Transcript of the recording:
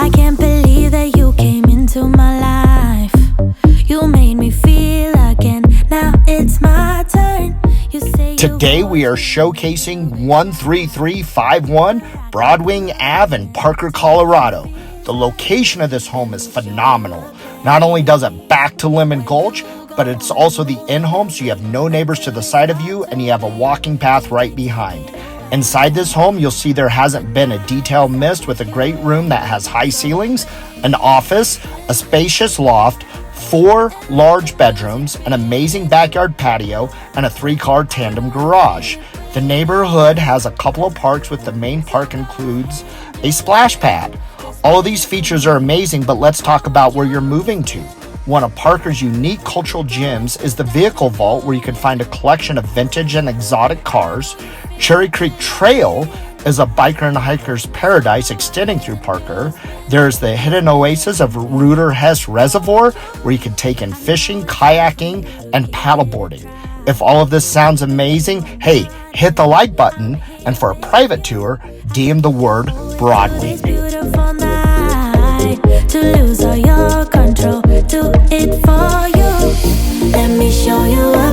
I can't believe that you came into my life. You made me feel again. Now it's my turn. You say Today we are showcasing 13351 Broadwing Ave in Parker, Colorado. The location of this home is phenomenal. Not only does it back to Lemon Gulch, but it's also the in-home, so you have no neighbors to the side of you and you have a walking path right behind. Inside this home, you'll see there hasn't been a detail missed, with a great room that has high ceilings, an office, a spacious loft, 4 large bedrooms, an amazing backyard patio, and a 3-car tandem garage. The neighborhood has a couple of parks, with the main park includes a splash pad. All of these features are amazing, but let's talk about where you're moving to. One of Parker's unique cultural gems is the Vehicle Vault, where you can find a collection of vintage and exotic cars. Cherry Creek Trail is a biker and hiker's paradise extending through Parker. There's the hidden oasis of Reuter Hess Reservoir, where you can take in fishing, kayaking, and paddleboarding. If all of this sounds amazing, hey, hit the like button, and for a private tour, DM the word Broadwing. to lose all your control. Do it for you. Let me show you